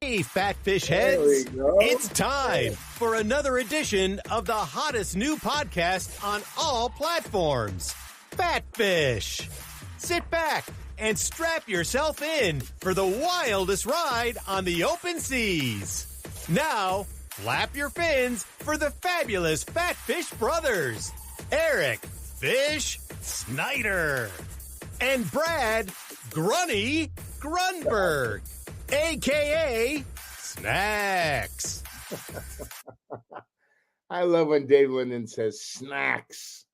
Hey, Fatfish heads. It's time for another edition of the hottest new podcast on all platforms, Fatfish. Sit back and strap yourself in for the wildest ride on the open seas. Now, flap your fins for the fabulous Fatfish brothers, Eric Fish Snyder and Brad Grunny Grunberg, a.k.a. Snacks. I love when Dave Linden says snacks.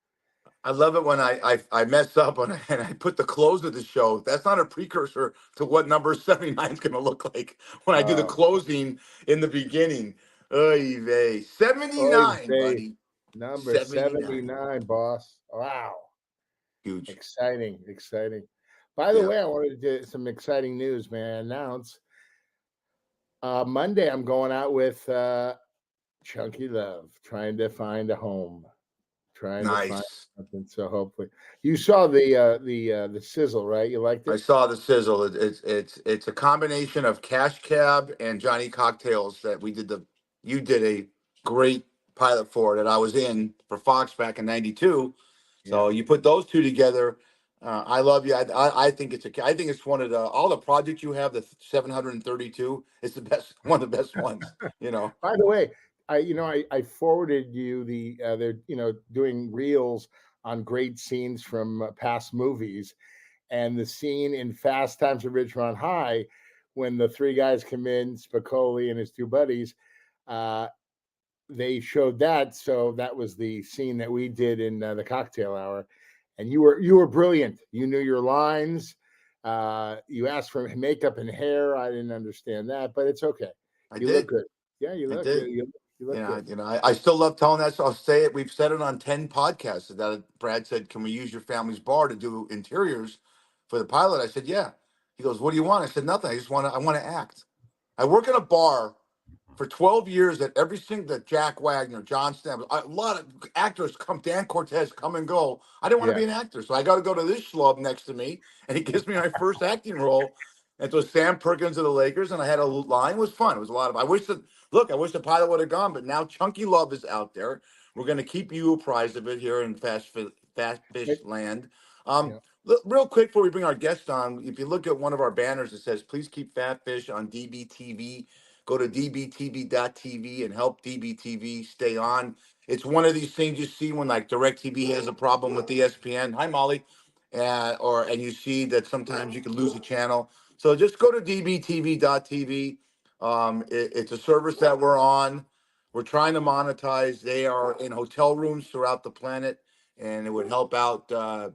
I love it when I mess up and I put the close of the show. That's not a precursor to what number 79 is going to look like when I do the closing in the beginning. Oy vey. 79, buddy. Number 79, boss. Wow. Huge. Exciting. By the way, I wanted to do some exciting news, man. Announce Monday I'm going out with Chunky Love, trying to find a home. To find something. So hopefully you saw the sizzle, right? You liked it? I saw the sizzle. It's a combination of Cash Cab and Johnny Cocktails that you did a great pilot for that I was in for Fox back in '92. So you put those two together. I love you. I think it's one of all the projects you have. The 732. It's the best, one of the best ones. By the way, I forwarded you they're doing reels on great scenes from past movies, and the scene in Fast Times at Ridgemont High when the three guys come in, Spicoli and his two buddies. They showed that, so that was the scene that we did in the cocktail hour, and you were brilliant. You knew your lines. You asked for makeup and hair. I didn't understand that, but it's okay. You look good. Yeah, you look good. You look good. I still love telling that. So I'll say it. We've said it on 10 podcasts. That Brad said, "Can we use your family's bar to do interiors for the pilot?" I said, "Yeah." He goes, "What do you want?" I said, "Nothing. I want to act." I work in a bar for 12 years that every single Jack Wagner, John Stamps, a lot of actors come, Dan Cortez come and go. I didn't want to be an actor, so I got to go to this schlub next to me, and he gives me my first acting role. And it was Sam Perkins of the Lakers, and I had a line. It was fun. It was a lot of. I wish the pilot would have gone, but now Chunky Love is out there. We're going to keep you apprised of it here in Fast Fish Land. Real quick before we bring our guest on, if you look at one of our banners, it says, "Please keep Fat Fish on DBTV." Go to dbtv.tv and help DBTV stay on. It's one of these things you see when like DirecTV has a problem with ESPN. Hi, Molly. And you see that sometimes you can lose a channel. So just go to dbtv.tv. It's a service that we're on. We're trying to monetize. They are in hotel rooms throughout the planet, and it would help out the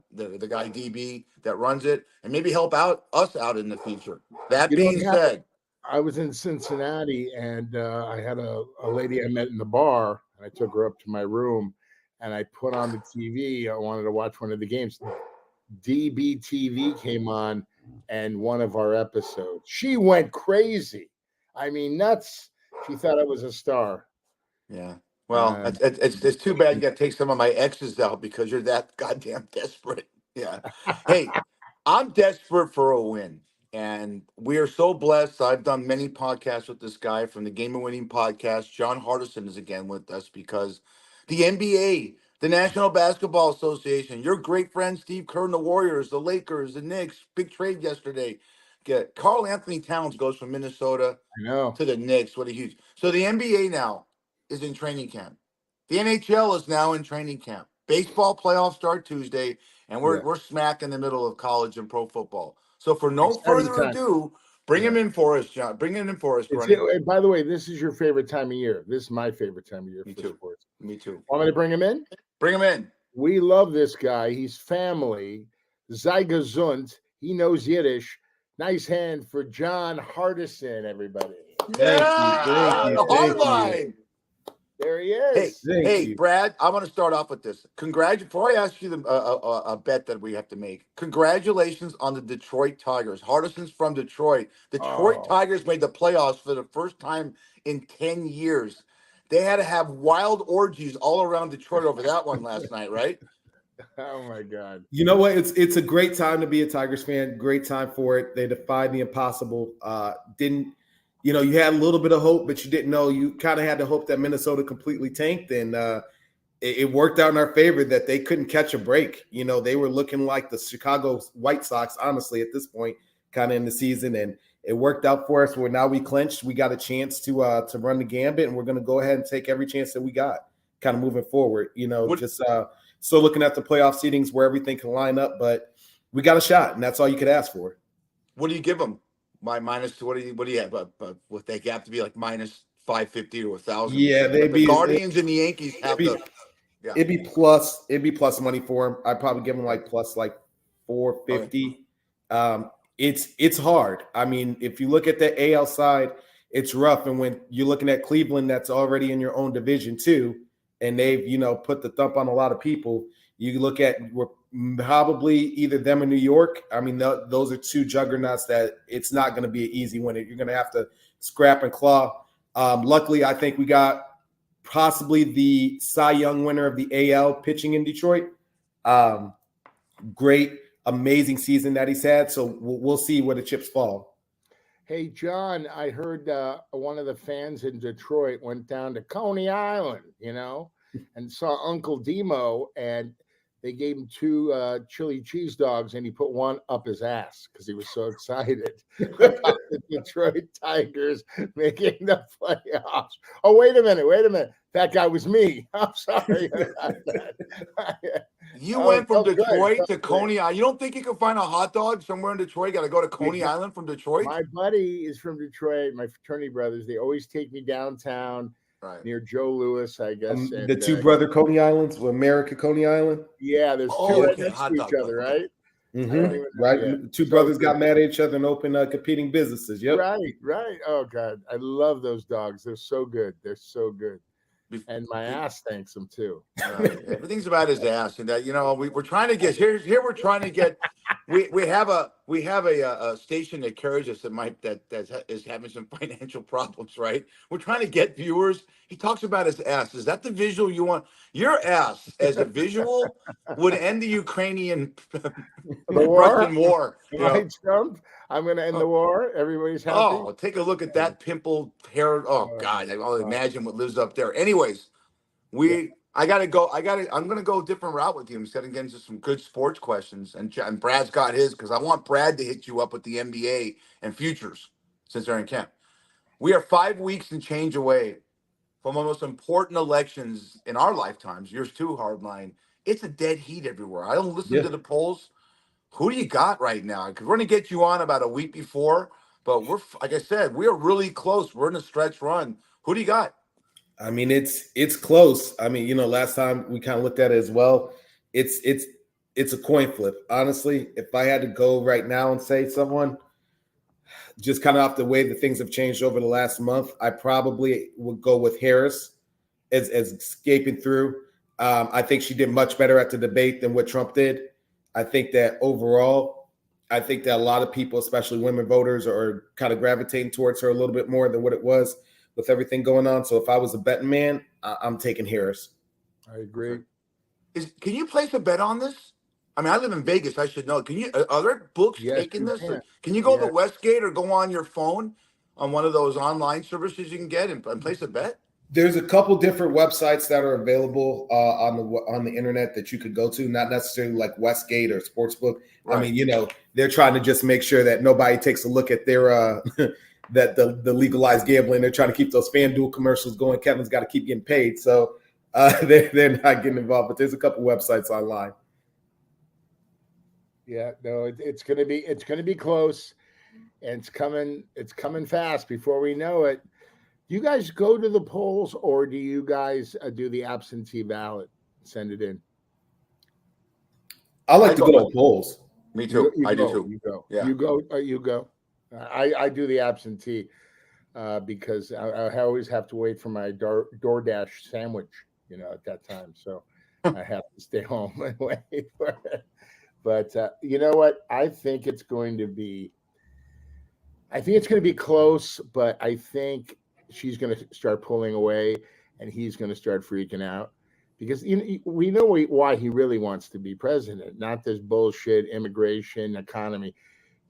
guy DB that runs it, and maybe help out us out in the future. That being said, I was in Cincinnati, and I had a lady I met in the bar, and I took her up to my room, and I put on the TV. I wanted to watch one of the games. DBTV came on, and one of our episodes. She went crazy. I mean, nuts. She thought I was a star. Yeah. Well, it's too bad you got to take some of my exes out because you're that goddamn desperate. Yeah. Hey, I'm desperate for a win. And we are so blessed. I've done many podcasts with this guy from the Game of Winning podcast. John Hardison is again with us because the NBA, the National Basketball Association, your great friend Steve Kerr and the Warriors, the Lakers, the Knicks, big trade yesterday. Karl Anthony Towns goes from Minnesota to the Knicks. What a huge. So the NBA now is in training camp. The NHL is now in training camp. Baseball playoffs start Tuesday, and we're smack in the middle of college and pro football. So for no further ado, bring him in for us, John. Bring him in for us, Brennan. And by the way, this is your favorite time of year. This is my favorite time of year for sports. Me too. Want me to bring him in? Bring him in. We love this guy. He's family. Sei gesund. He knows Yiddish. Nice hand for John Hardison, everybody. Yeah, the hard line. There he is. Hey, Brad, I want to start off with this. Before I ask you a bet that we have to make, congratulations on the Detroit Tigers. Hardison's from Detroit. Detroit Tigers made the playoffs for the first time in 10 years. They had to have wild orgies all around Detroit over that one last night, right? Oh, my God. You know what? It's a great time to be a Tigers fan. Great time for it. They defied the impossible. Didn't you know, you had a little bit of hope, but you didn't know. You kind of had to hope that Minnesota completely tanked, and it worked out in our favor that they couldn't catch a break. You know, they were looking like the Chicago White Sox, honestly, at this point, kind of in the season, and it worked out for us. Where now we clinched, we got a chance to run the gambit, and we're going to go ahead and take every chance that we got, kind of moving forward. You know, just still looking at the playoff seedings where everything can line up, but we got a shot, and that's all you could ask for. What do you give them? Minus what do you have? But would they have to be like minus 550 to 1,000? Yeah, the Guardians and the Yankees have to. Yeah. It'd be plus money for them. I'd probably give them like plus like 450. Okay. It's hard. I mean, if you look at the AL side, it's rough. And when you're looking at Cleveland, that's already in your own division too, and they've, you know, put the thump on a lot of people. You look at, we're probably either them or New York. I mean, those are two juggernauts that it's not going to be an easy win. You're going to have to scrap and claw. Luckily, I think we got possibly the Cy Young winner of the AL pitching in Detroit. Great, amazing season that he's had. So we'll see where the chips fall. Hey, John, I heard one of the fans in Detroit went down to Coney Island, you know, and saw Uncle Demo, and they gave him 2 chili cheese dogs, and he put one up his ass because he was so excited about the Detroit Tigers making the playoffs. Oh, wait a minute. That guy was me. I'm sorry about that. You went from Detroit to Coney Island. You don't think you can find a hot dog somewhere in Detroit? You got to go to Coney Island from Detroit? My buddy is from Detroit. My fraternity brothers, they always take me downtown. Right. Near Joe Louis, I guess. And, the two brother Coney Islands, America Coney Island. Yeah, there's two right next to each other, right? Mm-hmm. Right. Two brothers got mad at each other and opened competing businesses. Yep. Right. Oh God, I love those dogs. They're so good. And my ass thanks them too. Everything's about his ass, and that, you know, we're trying to get here. We're trying to get. We have a station that carries us that is having some financial problems, right? We're trying to get viewers. He talks about his ass. Is that the visual you want? Your ass as a visual would end the Ukrainian Russian war. Right, Trump. I'm going to end the war. Everybody's happy. Oh, take a look at that pimple hair. Oh God, I'll imagine what lives up there. Anyways, I'm going to go a different route with you. I'm getting into some good sports questions, and Brad's got his, because I want Brad to hit you up with the NBA and futures since they're in camp. We are 5 weeks and change away from the most important elections in our lifetimes. Yours too, Hardline. It's a dead heat everywhere. I don't listen to the polls. Who do you got right now? Because we're going to get you on about a week before, but we're, like I said, we are really close. We're in a stretch run. Who do you got? I mean, it's close. I mean, you know, last time we kind of looked at it as well. It's a coin flip. Honestly, if I had to go right now and say someone, just kind of off the way that things have changed over the last month, I probably would go with Harris as escaping through. I think she did much better at the debate than what Trump did. I think that overall, a lot of people, especially women voters, are kind of gravitating towards her a little bit more than what it was with everything going on. So if I was a betting man, I'm taking Harris. I agree. Can you place a bet on this? I mean, I live in Vegas. I should know. Are there books taking this? Can you go to Westgate or go on your phone on one of those online services you can get and place a bet? There's a couple different websites that are available on the internet that you could go to, not necessarily like Westgate or Sportsbook. Right. I mean, you know, they're trying to just make sure that nobody takes a look at their that the legalized gambling. They're trying to keep those FanDuel commercials going. Kevin's got to keep getting paid, so they're not getting involved. But there's a couple websites online. Yeah, no, it's gonna be close, and it's coming fast before we know it. Do you guys go to the polls, or do you guys do the absentee ballot? Send it in. I like to go to polls. Me too. I do too. You go. Yeah. You go. I do the absentee because I always have to wait for my DoorDash sandwich, you know, at that time. So I have to stay home and wait for it. But you know what? I think it's going to be close, but I think she's going to start pulling away and he's going to start freaking out because we know why he really wants to be president, not this bullshit immigration economy.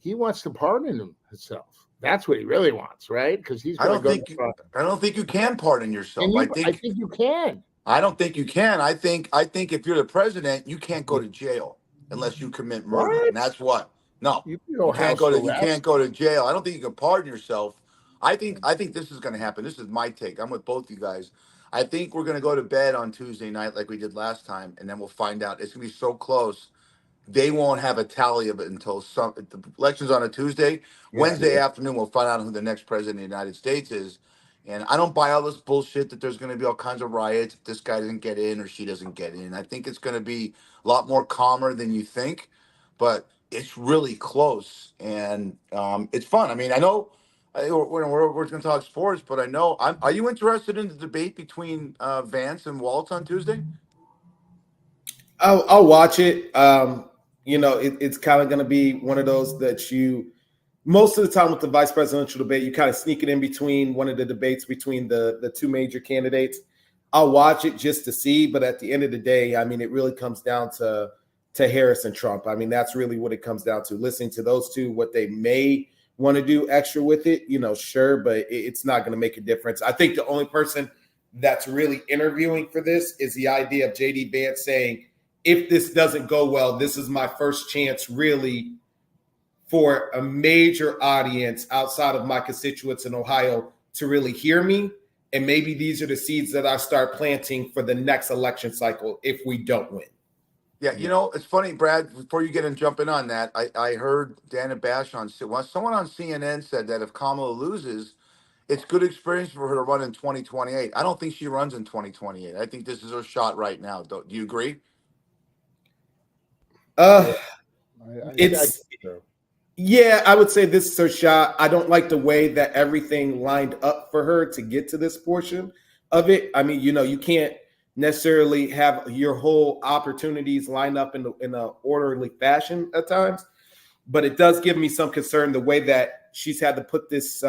he wants to pardon himself. That's what he really wants, right? Because he's I going don't to think go. I don't think you can pardon yourself. I think you can. I don't think you can. I think if you're the president, you can't go to jail unless you commit murder. What? And that's what. No. You can go house You can't go to jail. I don't think you can pardon yourself. I think this is going to happen. This is my take. I'm with both you guys. I think we're going to go to bed on Tuesday night like we did last time, and then we'll find out. It's going to be so close. They won't have a tally of it until the election's on a Tuesday. Wednesday afternoon, we'll find out who the next president of the United States is. And I don't buy all this bullshit that there's going to be all kinds of riots if this guy doesn't get in or she doesn't get in. I think it's going to be a lot more calmer than you think, but it's really close and it's fun. I mean, I know we're going to talk sports, but I know are you interested in the debate between Vance and Waltz on Tuesday? I'll watch it. It's kind of going to be one of those that most of the time with the vice presidential debate, you kind of sneak it in between one of the debates between the two major candidates. I'll watch it just to see, but at the end of the day, I mean, it really comes down to Harris and Trump. I mean, that's really what it comes down to. Listening to those two, what they may want to do extra with it, sure, but it's not going to make a difference. I think the only person that's really interviewing for this is the idea of J.D. Vance saying, if this doesn't go well, this is my first chance really for a major audience outside of my constituents in Ohio to really hear me. And maybe these are the seeds that I start planting for the next election cycle if we don't win. Yeah, it's funny, Brad, before you get in jumping on that, I heard Dana Bash someone on CNN said that if Kamala loses, it's good experience for her to run in 2028. I don't think she runs in 2028. I think this is her shot right now. Do you agree? Yeah, I would say this is her shot. I don't like the way that everything lined up for her to get to this portion of it. I mean, you can't necessarily have your whole opportunities lined up in an orderly fashion at times, but it does give me some concern the way that she's had to put this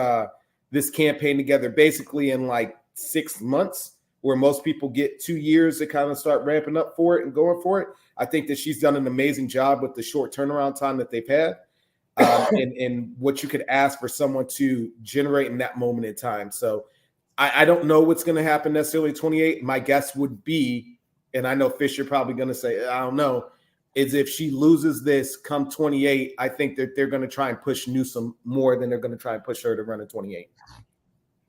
campaign together basically in like 6 months, where most people get 2 years to kind of start ramping up for it and going for it. I think that she's done an amazing job with the short turnaround time that they've had. And what you could ask for someone to generate in that moment in time. So I don't know what's going to happen necessarily 28. My guess would be, and I know Fisher probably going to say, I don't know, is if she loses this come 28, I think that they're going to try and push Newsom more than they're going to try and push her to run in 28.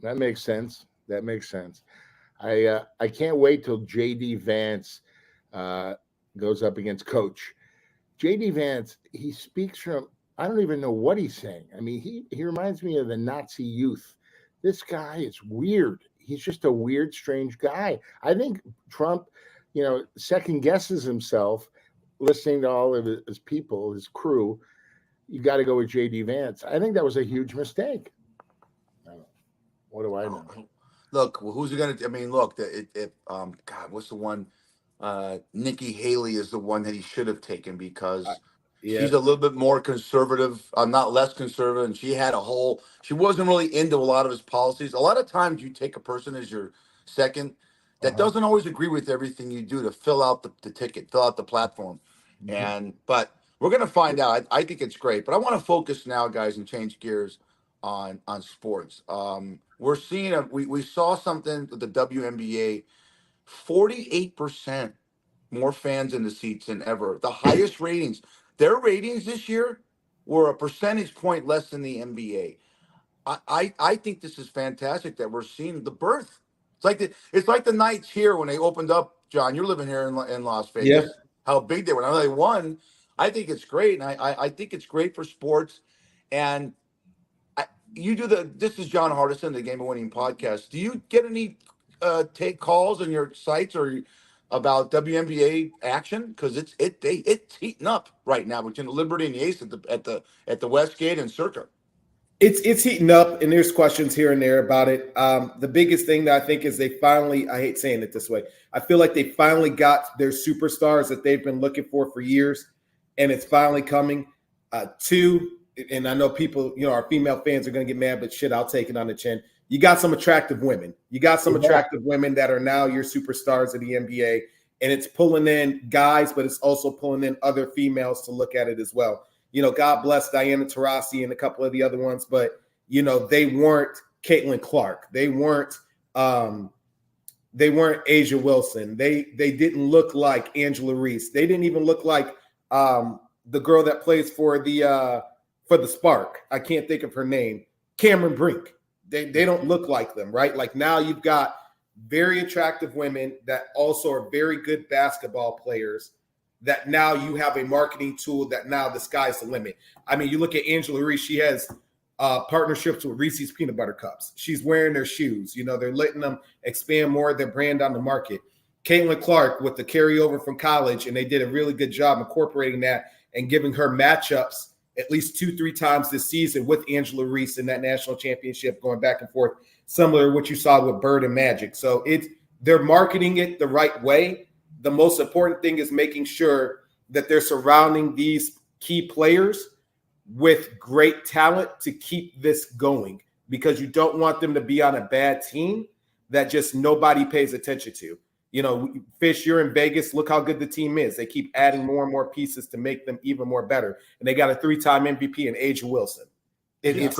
That makes sense. I can't wait till J.D. Vance goes up against Coach. J.D. Vance, he speaks from, I don't even know what he's saying. I mean, he reminds me of the Nazi youth. This guy is weird. He's just a weird, strange guy. I think Trump, second guesses himself, listening to all of his people, his crew. You got to go with J.D. Vance. I think that was a huge mistake. What do I know? Look, who's it going to? I mean, look, God, what's the one? Nikki Haley is the one that he should have taken because she's a little bit more conservative. Not less conservative, and she wasn't really into a lot of his policies. A lot of times, you take a person as your second that doesn't always agree with everything you do to fill out the ticket, fill out the platform, but we're going to find out. I think it's great, but I want to focus now, guys, and change gears on sports. We're seeing we saw something with the WNBA. 48% more fans in the seats than ever. The highest ratings. Their ratings this year were a percentage point less than the NBA. I think this is fantastic that we're seeing the birth. It's like the Knights here when they opened up. John, you're living here in Las Vegas. Yeah. How big they were. Now they won. I think it's great, and I think it's great for sports. And this is John Hardison, the Game of Winning podcast. Do you get any take calls on your sites or about WNBA action? Because it's heating up right now between the Liberty and the Ace at the Westgate and Circa. It's heating up, and there's questions here and there about it. The biggest thing that I think is they finally, I hate saying it this way, I feel like they finally got their superstars that they've been looking for years, and it's finally coming. Two, and I know people, our female fans are going to get mad, but shit, I'll take it on the chin. You got some attractive women. You got some attractive women that are now your superstars of the NBA, and it's pulling in guys, but it's also pulling in other females to look at it as well. God bless Diana Taurasi and a couple of the other ones, but they weren't Caitlin Clark. They weren't Asia Wilson. They didn't look like Angela Reese. They didn't even look like the girl that plays for the Spark. I can't think of her name. Cameron Brink. They don't look like them, right? Like now you've got very attractive women that also are very good basketball players, that now you have a marketing tool that now the sky's the limit. I mean, you look at Angela Reese, she has partnerships with Reese's Peanut Butter Cups. She's wearing their shoes. They're letting them expand more of their brand on the market. Caitlin Clark with the carryover from college, and they did a really good job incorporating that and giving her matchups at least 2-3 times this season with Angela Reese in that national championship, going back and forth, similar to what you saw with Bird and Magic. So they're marketing it the right way. The most important thing is making sure that they're surrounding these key players with great talent to keep this going, because you don't want them to be on a bad team that just nobody pays attention to. Fish, you're in Vegas. Look how good the team is. They keep adding more and more pieces to make them even more better. And they got a 3-time MVP in Asia Wilson. It's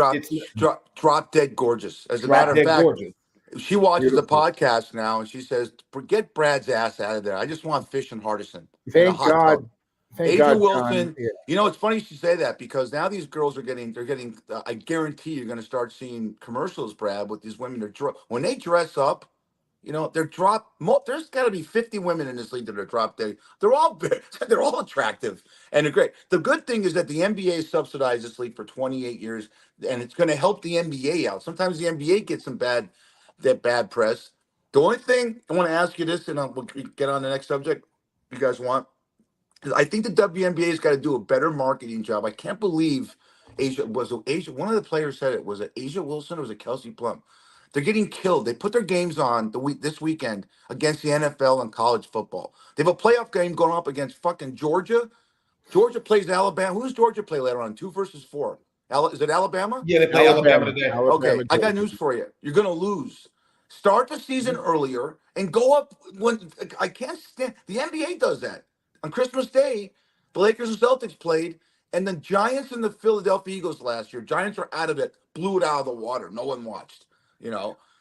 drop dead gorgeous. As a matter of fact, gorgeous. She watches the podcast now and she says, "Forget Brad's ass out of there. I just want Fish and Hardison." Thank God. Asia Wilson. Yeah. It's funny you should say that, because now these girls are getting. I guarantee you're going to start seeing commercials, Brad, with these women. When they dress up. There's got to be 50 women in this league that are drop dead. They're all attractive and they're great. The good thing is that the NBA subsidized this league for 28 years, and it's going to help the NBA out. Sometimes the NBA gets some bad press. The only thing I want to ask you this, and we'll get on the next subject if you guys want, is I think the WNBA's got to do a better marketing job. I can't believe Asia. One of the players said it. Was it Asia Wilson or was it Kelsey Plum? They're getting killed. They put their games on this weekend against the NFL and college football. They have a playoff game going up against fucking Georgia. Georgia plays Alabama. Who does Georgia play later on? 2 versus 4. Is it Alabama? Yeah, they play Alabama today. Okay, I got news for you. You're going to lose. Start the season earlier and go up when I can't stand. The NBA does that. On Christmas Day, the Lakers and Celtics played, and the Giants and the Philadelphia Eagles last year. Giants are out of it, blew it out of the water. No one watched.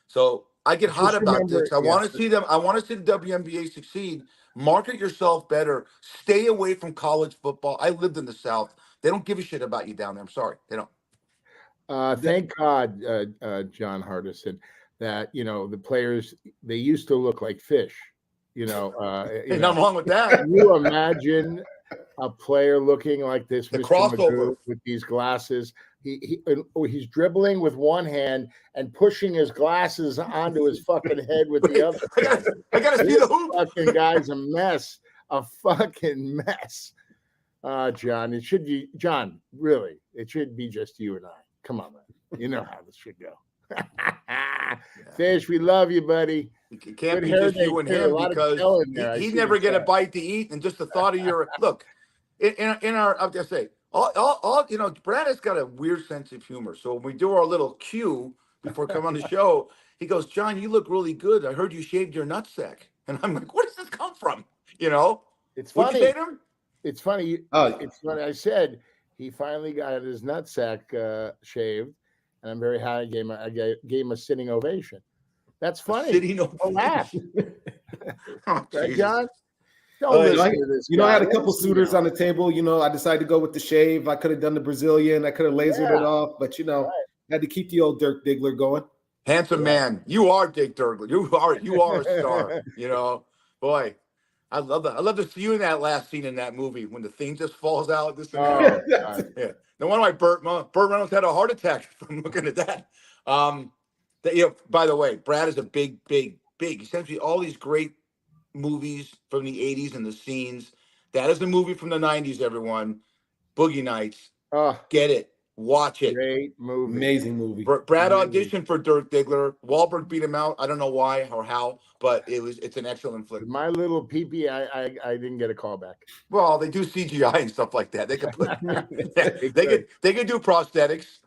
So I get hot about this. I want to see them. I want to see the WNBA succeed. Market yourself better. Stay away from college football. I lived in the South. They don't give a shit about you down there. I'm sorry. They don't. Thank God, John Hardison, that, the players, they used to look like fish, Nothing wrong with that. Can you imagine a player looking like this, the Mr. crossover with these glasses? He's dribbling with one hand and pushing his glasses onto his fucking head with the other. I gotta see the hoop. Fucking guy's a fucking mess. John, really, it should be just you and I. Come on, man. You know how this should go. Fish, we love you, buddy. It can't be just you and him, because he'd never get a bite to eat, and just the thought of your look in our. I'll just say. All Brad has got a weird sense of humor. So when we do our little cue before coming on the show, he goes, "John, you look really good. I heard you shaved your nutsack." And I'm like, "Where does this come from?" It's funny. You say to him? It's funny. It's funny. I said he finally got his nutsack shaved, and I'm very happy. I gave him a sitting ovation. That's funny. Sitting ovation. Laugh. Right, John? I had a couple suitors on the table. I decided to go with the shave. I could have done the Brazilian. I could have lasered it off, but had to keep the old Dirk Diggler going. Handsome man, you are Dick Diggler. You are a star. Boy, I love that. I love to see you in that last scene in that movie when the thing just falls out. Yeah. No wonder why Burt Reynolds had a heart attack from looking at that. By the way, Brad is a big. He sends me all these great movies from the 80s and the scenes. That is the movie from the 90s, everyone. Boogie Nights. Get it. Watch it. Great movie. Amazing movie. Brad auditioned for Dirk Diggler. Wahlberg beat him out. I don't know why or how, but it's an excellent flick. My little peepee, I didn't get a call back. Well, they do CGI and stuff like that. They can put they can do prosthetics.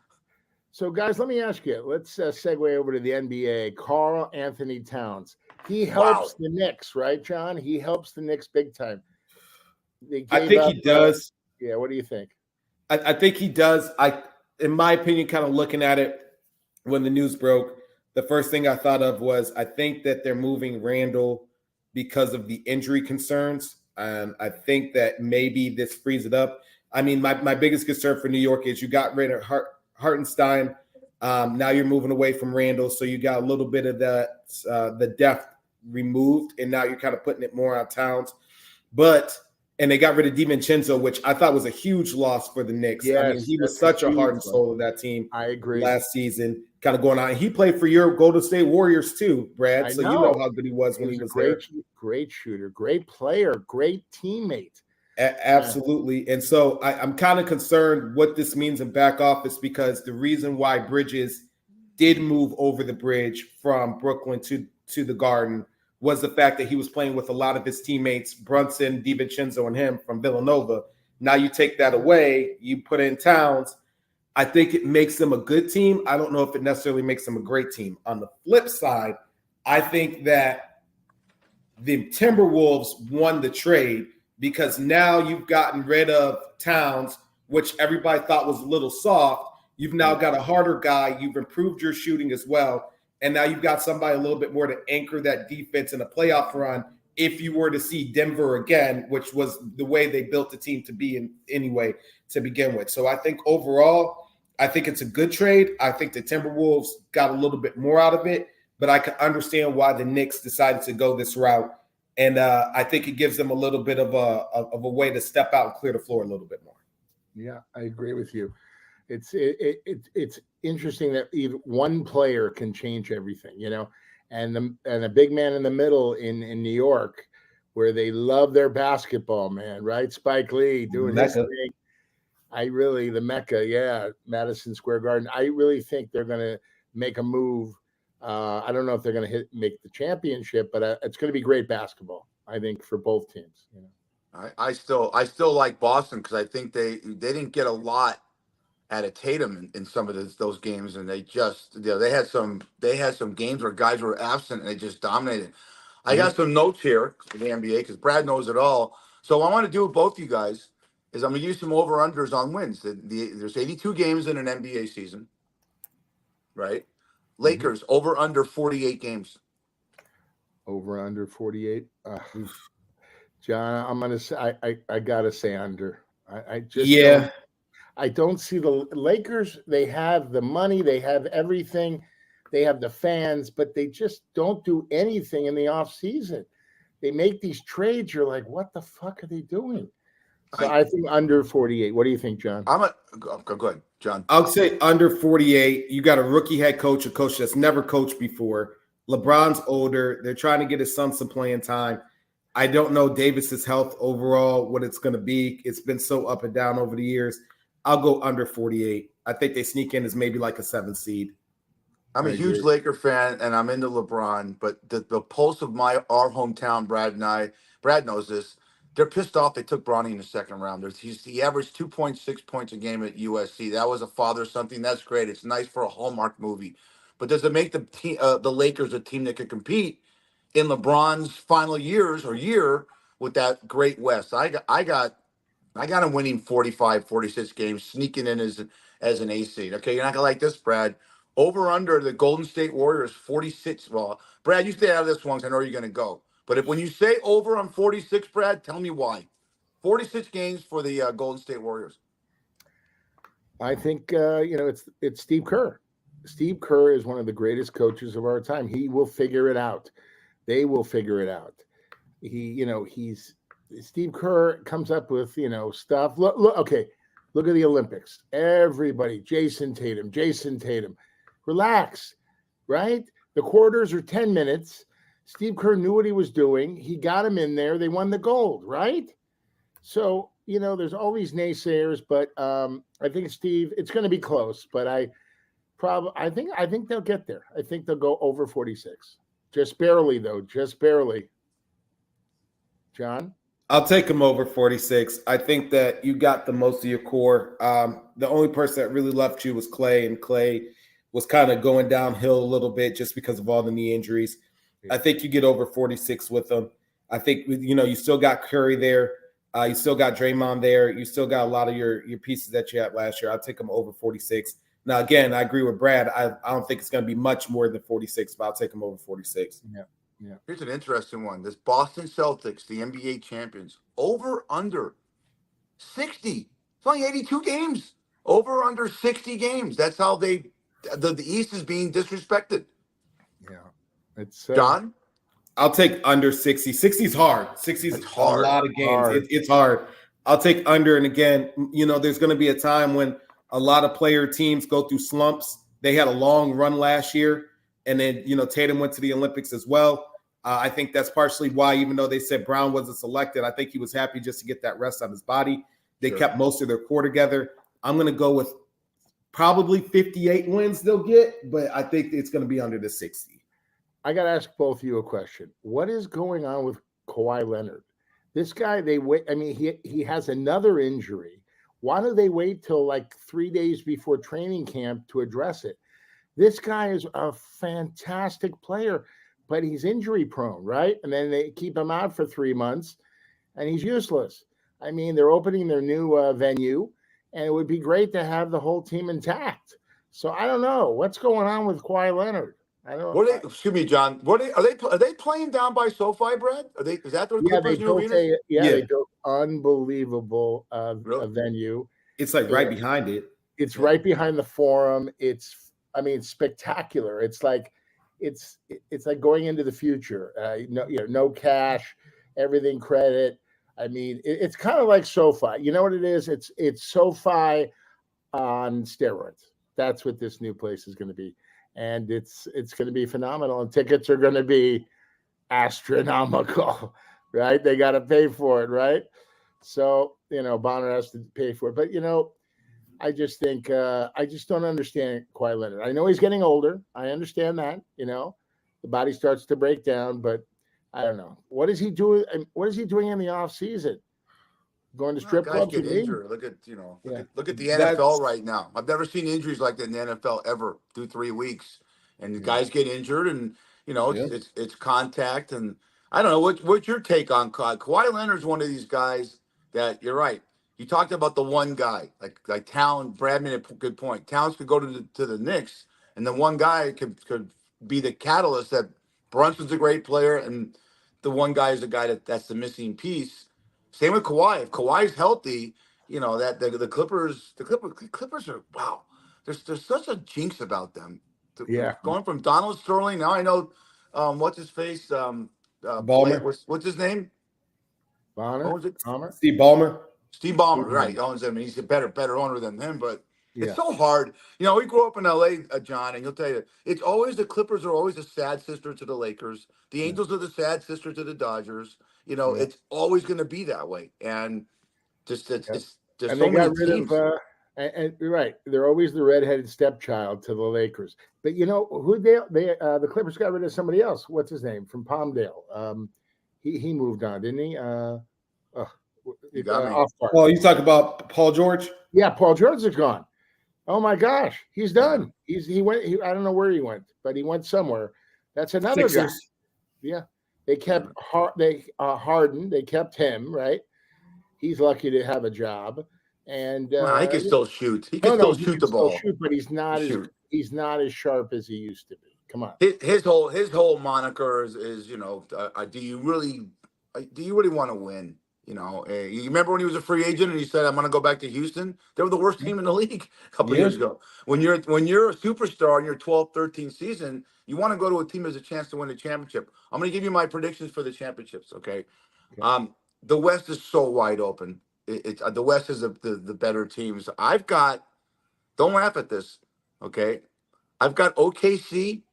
So, guys, let me ask you. Let's segue over to the NBA. Karl Anthony Towns. He helps the Knicks, right, John? He helps the Knicks big time. I think he does. Yeah, what do you think? I think he does. In my opinion, kind of looking at it when the news broke, the first thing I thought of was I think that they're moving Randall because of the injury concerns. And I think that maybe this frees it up. I mean, my biggest concern for New York is you got rid of Hartenstein. Now you're moving away from Randall. So you got a little bit of the depth removed. And now you're kind of putting it more on Towns. And they got rid of DiVincenzo, which I thought was a huge loss for the Knicks. Yes, I mean, he was such a heart and soul of that team. I agree. Last season, kind of going on. He played for your Golden State Warriors too, Brad. So you know how good he was when he was great, there. Great shooter, great player, great teammate. Absolutely. And so I'm kind of concerned what this means in back office, because the reason why Bridges did move over the bridge from Brooklyn to the Garden was the fact that he was playing with a lot of his teammates, Brunson, DiVincenzo, and him from Villanova. Now you take that away, you put in Towns. I think it makes them a good team. I don't know if it necessarily makes them a great team. On the flip side, I think that the Timberwolves won the trade because now you've gotten rid of Towns, which everybody thought was a little soft. You've now got a harder guy. You've improved your shooting as well. And now you've got somebody a little bit more to anchor that defense in a playoff run if you were to see Denver again, which was the way they built the team to be in anyway to begin with. So I think overall, I think it's a good trade. I think the Timberwolves got a little bit more out of it, but I can understand why the Knicks decided to go this route. And I think it gives them a little bit of a way to step out and clear the floor a little bit more. Yeah, I agree with you. It's interesting that even one player can change everything, you know, and a big man in the middle in New York, where they love their basketball, man, right? Spike Lee doing his thing. The Mecca, yeah, Madison Square Garden. I really think they're going to make a move. I don't know if they're going to make the championship, but it's going to be great basketball, I think, for both teams. You know, I still like Boston because I think they didn't get a lot out of Tatum in some of those games, and they just they had some games where guys were absent and they just dominated. I got some notes here for the NBA because Brad knows it all. So what I want to do with both you guys is I'm going to use some over-unders on wins. There's 82 games in an NBA season, right? Lakers over under 48 games. Over under 48. John, I'm gonna say I gotta say under. I just I don't see the Lakers. They have the money, they have everything, they have the fans, but they just don't do anything in the off season. They make these trades. You're like, what the fuck are they doing? So I think under 48. What do you think, John? Go ahead, John. I'll say under 48. You got a rookie head coach, a coach that's never coached before. LeBron's older. They're trying to get his son some playing time. I don't know Davis's health overall, what it's going to be. It's been so up and down over the years. I'll go under 48. I think they sneak in as maybe like a 7th seed. I'm a huge Laker fan, and I'm into LeBron. But the pulse of our hometown, Brad knows this. They're pissed off they took Bronny in the second round. He averaged 2.6 points a game at USC. That was a father something. That's great. It's nice for a Hallmark movie. But does it make the Lakers a team that could compete in LeBron's final year with that great West? I got him winning 45, 46 games, sneaking in as an A seed. Okay, you're not going to like this, Brad. Over under the Golden State Warriors, 46. Well, Brad, you stay out of this one because I know you're going to go. But when you say over on 46, Brad, tell me why. 46 games for the Golden State Warriors. I think it's Steve Kerr. Steve Kerr is one of the greatest coaches of our time. He will figure it out. They will figure it out. Steve Kerr comes up with stuff. Look, okay. Look at the Olympics. Everybody, Jason Tatum. Relax, right? The quarters are 10 minutes. Steve Kerr knew what he was doing. He got him in there. They won the gold, right? So, there's all these naysayers, but I think Steve, it's going to be close, but I think they'll get there. I think they'll go over 46. Just barely, though. Just barely. John? I'll take them over 46. I think that you got the most of your core. The only person that really left you was Clay, and Clay was kind of going downhill a little bit just because of all the knee injuries. I think you get over 46 with them. I think, you still got Curry there. You still got Draymond there. You still got a lot of your pieces that you had last year. I'll take him over 46. Now, again, I agree with Brad. I don't think it's going to be much more than 46, but I'll take him over 46. Yeah. Here's an interesting one. This Boston Celtics, the NBA champions, over under 60. It's only 82 games. Over under 60 games. That's how the East is being disrespected. Yeah. It's John? I'll take under 60. 60 is hard. 60 is a lot of games. It's hard. I'll take under. And again, there's going to be a time when a lot of player teams go through slumps. They had a long run last year. And then, Tatum went to the Olympics as well. I think that's partially why, even though they said Brown wasn't selected, I think he was happy just to get that rest on his body. They kept most of their core together. I'm going to go with probably 58 wins they'll get, but I think it's going to be under the 60. I got to ask both of you a question. What is going on with Kawhi Leonard? This guy, he has another injury. Why do they wait till like 3 days before training camp to address it? This guy is a fantastic player, but he's injury prone, right? And then they keep him out for 3 months and he's useless. I mean, they're opening their new venue and it would be great to have the whole team intact. So I don't know what's going on with Kawhi Leonard. I don't. Excuse me, John. Are they playing down by SoFi, Brad? Is that the Clippers' new arena? They built unbelievable venue. It's like right behind it. It's right behind the Forum. It's spectacular. It's like going into the future. No cash, everything credit. I mean, it's kind of like SoFi. You know what it is? It's SoFi on steroids. That's what this new place is going to be. And it's going to be phenomenal. And tickets are going to be astronomical, right? They got to pay for it, right? So, Bonner has to pay for it. But, I just think I just don't understand Kawhi Leonard. I know he's getting older. I understand that, the body starts to break down, but I don't know. What is he doing? What is he doing in the off season? Going to strip clubs? Guys get injured. Look at the NFL right now. I've never seen injuries like that in the NFL ever. 3 weeks, and the guys get injured, and it's contact. And I don't know what's your take on Kawhi? Kawhi Leonard's one of these guys that you're right. You talked about the one guy like Town. Brad made a good point. Towns could go to the Knicks, and the one guy could be the catalyst. That Brunson's a great player, and the one guy is the guy that's the missing piece. Same with Kawhi. If Kawhi's healthy, that the Clippers are wow. There's such a jinx about them. Going from Donald Sterling, now I know what's his face? Ballmer. What's his name? Ballmer? Steve Ballmer. Steve Ballmer, right? Owns him. He's a better owner than him, but it's so hard. We grew up in LA, John, and he'll tell you it's always the Clippers are always a sad sister to the Lakers. The Angels are the sad sister to the Dodgers. It's always going to be that way, and it's and so they got rid teams. of and you're right. They're always the redheaded stepchild to the Lakers. But who the Clippers got rid of somebody else. What's his name from Palmdale? He moved on, didn't he? You got me. Well, you talk about Paul George? Yeah, Paul George is gone. Oh my gosh, he's done. He went. I don't know where he went, but he went somewhere. That's another guy. Yeah, they kept Harden. They kept him, right? He's lucky to have a job, and he can still shoot. He can still shoot the ball. But he's not as sharp as he used to be. Come on. His whole moniker is do you really want to win? You remember when he was a free agent and he said, "I'm going to go back to Houston." They were the worst team in the league a couple years ago. When you're a superstar in your 12th, 13th season, you want to go to a team that has a chance to win a championship. I'm going to give you my predictions for the championships. Okay. The West is so wide open. The West is the better teams. Don't laugh at this. Okay. I've got OKC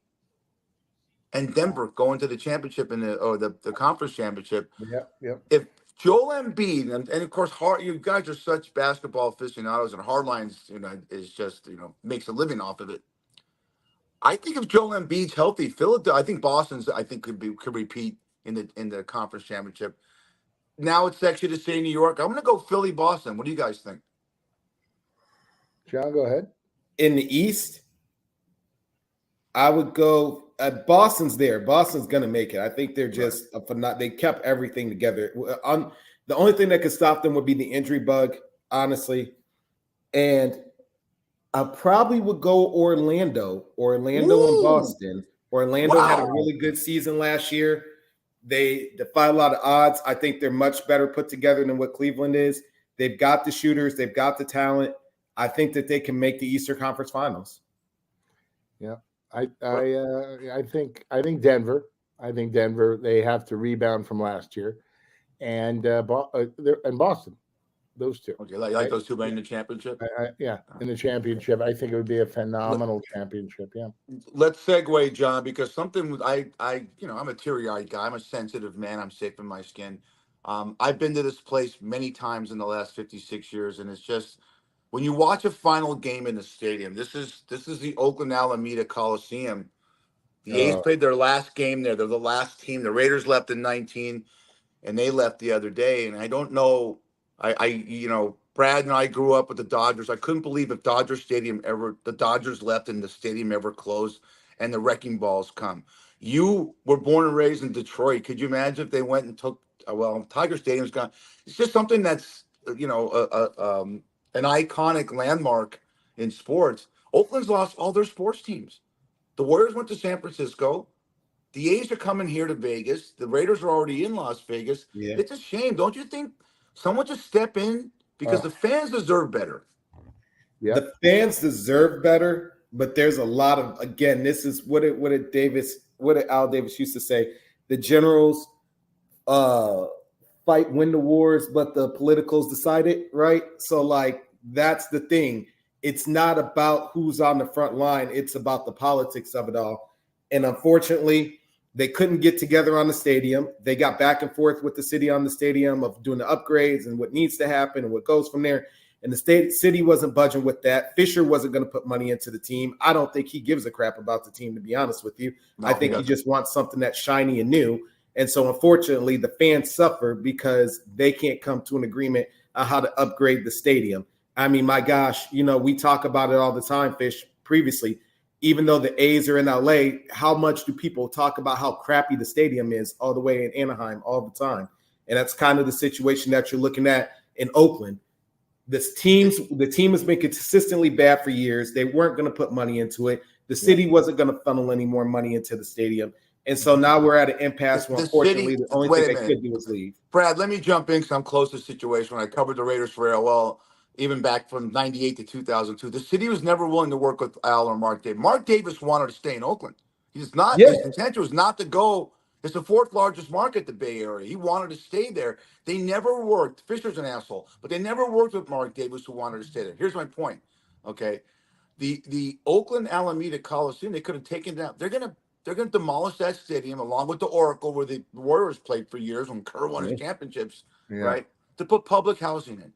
and Denver going to the championship the conference championship. Yep. If Joel Embiid, and of course, you guys are such basketball aficionados, and Hardlines, is just, makes a living off of it. I think if Joel Embiid's healthy, Philadelphia, I think Boston's, could repeat in the conference championship. Now it's sexy to say New York. I'm going to go Philly, Boston. What do you guys think? John, go ahead. In the East, I would go. Boston's there. Boston's going to make it. I think they're just they kept everything together. On The only thing that could stop them would be the injury bug, honestly. And I probably would go Orlando and Boston. Orlando had a really good season last year. They defy a lot of odds. I think they're much better put together than what Cleveland is. They've got the shooters. They've got the talent. I think that they can make the Eastern Conference Finals. Yeah, I think Denver. I think Denver. They have to rebound from last year, and Boston. Those two. Okay, like those two in the championship. In the championship, I think it would be a phenomenal championship. Yeah. Let's segue, John, because something I'm a teary-eyed guy. I'm a sensitive man. I'm safe in my skin. I've been to this place many times in the last 56 years, and it's just when you watch a final game in the stadium. This is the Oakland Alameda Coliseum. The A's played their last game there. They're the last team. The Raiders left in 19, and they left the other day. And I don't know. Brad and I grew up with the Dodgers. I couldn't believe if the Dodgers left and the stadium ever closed and the wrecking balls come. You were born and raised in Detroit. Could you imagine if they went and took, Tiger Stadium's gone. It's just something that's, an iconic landmark in sports. Oakland's lost all their sports teams. The Warriors went to San Francisco. The A's are coming here to Vegas. The Raiders are already in Las Vegas. Yeah. It's a shame. Don't you think someone just step in? Because the fans deserve better. Yeah, the fans deserve better, but there's a lot of, again, this is what Al Davis used to say: the generals win the wars, but the politicals decide it, right? So, like, that's the thing. It's not about who's on the front line; it's about the politics of it all. And unfortunately, they couldn't get together on the stadium. They got back and forth with the city on the stadium of doing the upgrades and what needs to happen and what goes from there. And the city wasn't budging with that. Fisher wasn't going to put money into the team. I don't think he gives a crap about the team, to be honest with you. No, I think he just wants something that's shiny and new. And so, unfortunately, the fans suffer because they can't come to an agreement on how to upgrade the stadium. I mean, my gosh, we talk about it all the time, Fish, previously. Even though the A's are in LA, how much do people talk about how crappy the stadium is all the way in Anaheim all the time? And that's kind of the situation that you're looking at in Oakland. The team has been consistently bad for years. They weren't going to put money into it. The city wasn't going to funnel any more money into the stadium. And so now we're at an impasse where, unfortunately, the only thing they could do is leave. Brad, let me jump in because I'm close to the situation. When I covered the Raiders for AOL, even back from 98 to 2002, the city was never willing to work with Al or Mark Davis. Mark Davis wanted to stay in Oakland. He's not. Yeah. His intention was not to go. It's the fourth largest market, the Bay Area. He wanted to stay there. They never worked. Fisher's an asshole, but they never worked with Mark Davis, who wanted to stay there. Here's my point. Okay, the Oakland Alameda Coliseum, they could have taken down. They're gonna demolish that stadium along with the Oracle, where the Warriors played for years when Kerr won his championships. Yeah. Right, to put public housing in.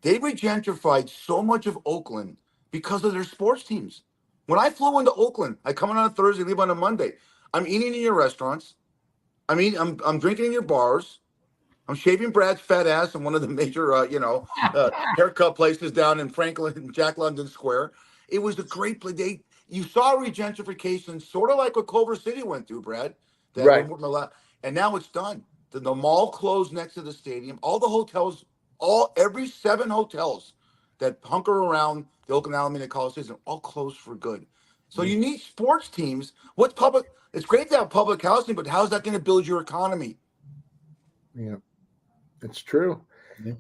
They regentrified so much of Oakland because of their sports teams. When I flew into Oakland, I come in on a Thursday, leave on a Monday. I'm eating in your restaurants. I'm drinking in your bars. I'm shaving Brad's fat ass in one of the major, haircut places down in Franklin, Jack London Square. It was a great place. You saw regentrification, sort of like what Culver City went through, Brad. Right. And now it's done. The mall closed next to the stadium. All the hotels. Every 7 hotels that hunker around the Oakland Alameda Coliseum all closed for good. So you need sports teams. What's public? It's great to have public housing, but how's that going to build your economy? Yeah, it's true. Yeah.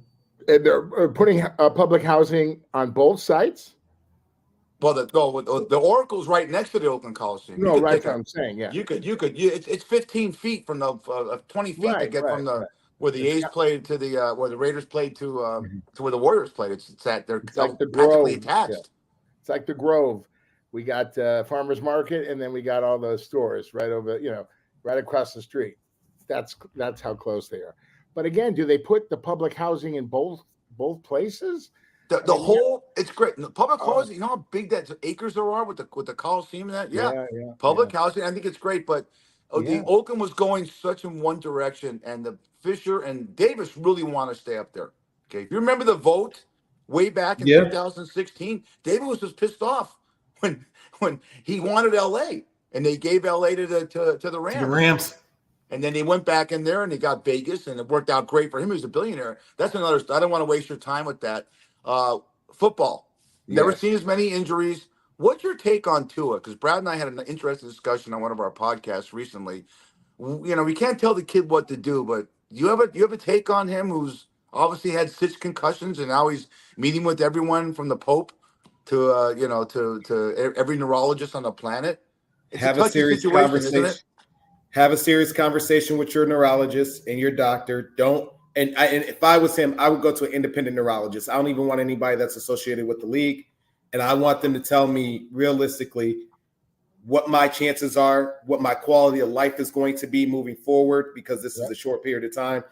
And they're putting public housing on both sites. Well, the Oracle's right next to the Oakland Coliseum. No, right. I'm saying, yeah. You could. It's 15 feet from the 20 feet to get from the. Where the A's played to the where the Raiders played to where the Warriors played. It's like the practically attached. Yeah. It's like the Grove. We got Farmers Market, and then we got all those stores right over, right across the street. That's how close they are. But again, do they put the public housing in both places? The whole, it's great. The public housing, you know how big that acres there are with the Coliseum and that? Yeah. Public housing, I think it's great, but the Oakland was going such in one direction, and the Fisher and Davis really want to stay up there. Okay, if you remember the vote way back in 2016, Davis was just pissed off when he wanted LA, and they gave LA to the Rams. To the Rams. And then he went back in there and he got Vegas, and it worked out great for him. He was a billionaire. That's another. I don't want to waste your time with that. Football. Never Yes. seen as many injuries. What's your take on Tua? Because Brad and I had an interesting discussion on one of our podcasts recently. You know, we can't tell the kid what to do, but you have a take on him, who's obviously had 6 concussions, and now he's meeting with everyone from the Pope to to every neurologist on the planet. It's a Have a touchy serious situation, isn't conversation. it? Have a serious conversation with your neurologist and your doctor. And if I was him, I would go to an independent neurologist. I don't even want anybody that's associated with the league. And I want them to tell me realistically what my chances are, what my quality of life is going to be moving forward, because this is a short period of time,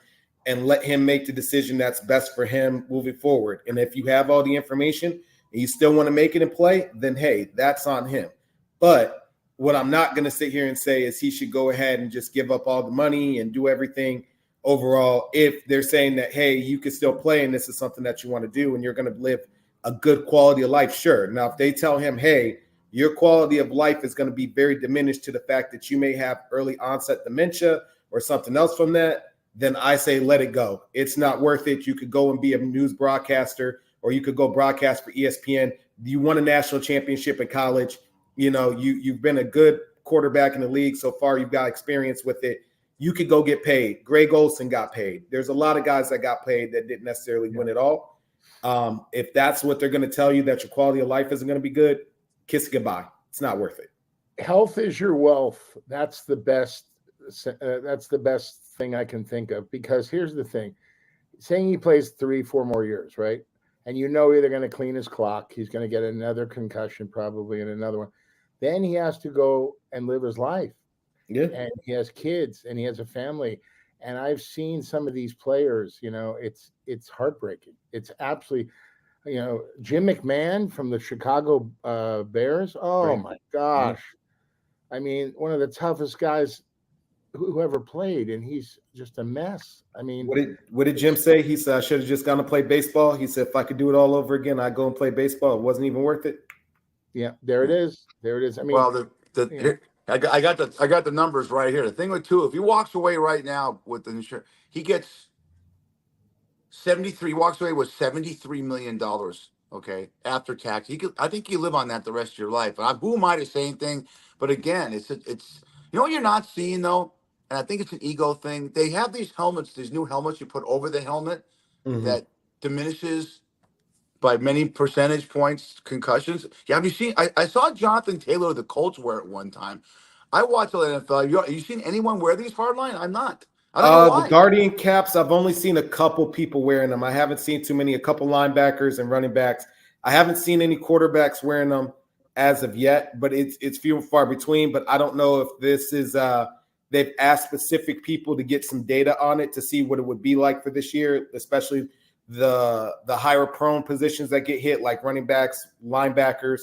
and let him make the decision that's best for him moving forward. And if you have all the information and you still want to make it in play, then hey, that's on him. But what I'm not going to sit here and say is he should go ahead and just give up all the money and do everything overall if they're saying that, hey, you can still play and this is something that you want to do and you're going to live a good quality of life. Sure. Now, if they tell him, hey, your quality of life is going to be very diminished to the fact that you may have early onset dementia or something else from that, then I say let it go. It's not worth it. You could go and be a news broadcaster, or you could go broadcast for ESPN. You won a national championship in college. You know, you've been a good quarterback in the league so far. You've got experience with it. You could go get paid. Greg Olsen got paid. There's a lot of guys that got paid that didn't necessarily win it all. If that's what they're going to tell you, that your quality of life isn't going to be good, kiss it goodbye. It's not worth it. Health is your wealth. That's the best. That's the best thing I can think of, because here's the thing. Saying he plays 3-4 more years, right? And you know they're going to clean his clock. He's going to get another concussion probably and another one. Then he has to go and live his life. Yeah. And he has kids and he has a family. And I've seen some of these players, you know, it's heartbreaking. It's absolutely, you know, Jim McMahon from the Chicago Bears. Oh, my gosh. I mean, one of the toughest guys who ever played, and he's just a mess. I mean, what did Jim say? He said, I should have just gone to play baseball. He said, if I could do it all over again, I'd go and play baseball. It wasn't even worth it. Yeah, there it is. There it is. I mean, Well, I got the numbers right here. The thing with Tua, if he walks away right now with the insurance, he gets 73. He walks away with $73 million. Okay, after tax. I think you live on that the rest of your life. Who am I to say anything? But again, it's you know what you're not seeing though, and I think it's an ego thing. They have these helmets, these new helmets you put over the helmet that diminishes by many percentage points concussions. Yeah, have you seen? I saw Jonathan Taylor of the Colts wear it one time. I watch the NFL. Have you seen anyone wear these hardline? I'm not. I don't know why. The Guardian caps, I've only seen a couple people wearing them. I haven't seen too many, a couple linebackers and running backs. I haven't seen any quarterbacks wearing them as of yet, but it's few and far between. But I don't know if this is they've asked specific people to get some data on it to see what it would be like for this year, especially the higher prone positions that get hit, like running backs, linebackers,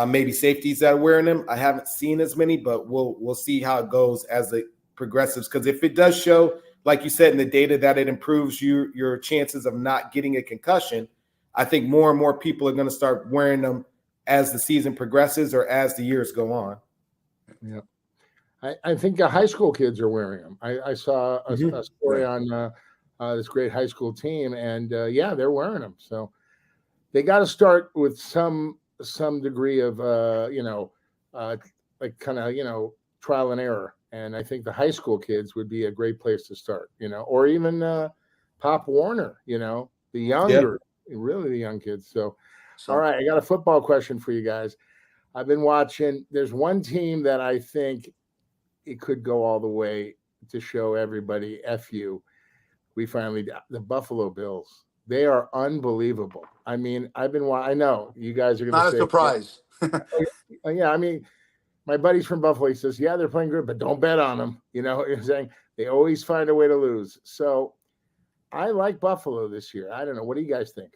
maybe safeties that are wearing them. I haven't seen as many, but we'll see how it goes as it progressives, because if it does show, like you said in the data, that it improves your chances of not getting a concussion, I think more and more people are going to start wearing them as the season progresses or as the years go on. Yeah, I think the high school kids are wearing them. I saw a story on this great high school team, and yeah, they're wearing them. So they got to start with some degree of like kind of trial and error. And I think the high school kids would be a great place to start, or even Pop Warner, the younger, really the young kids. So, all right, I got a football question for you guys. I've been watching. There's one team that I think it could go all the way to show everybody, F you. The Buffalo Bills. They are unbelievable. I mean, I know you guys are going to say. Not a surprise. Yeah, I mean, my buddy's from Buffalo. He says, yeah, they're playing good, but don't bet on them. He's saying they always find a way to lose. So I like Buffalo this year. I don't know. What do you guys think?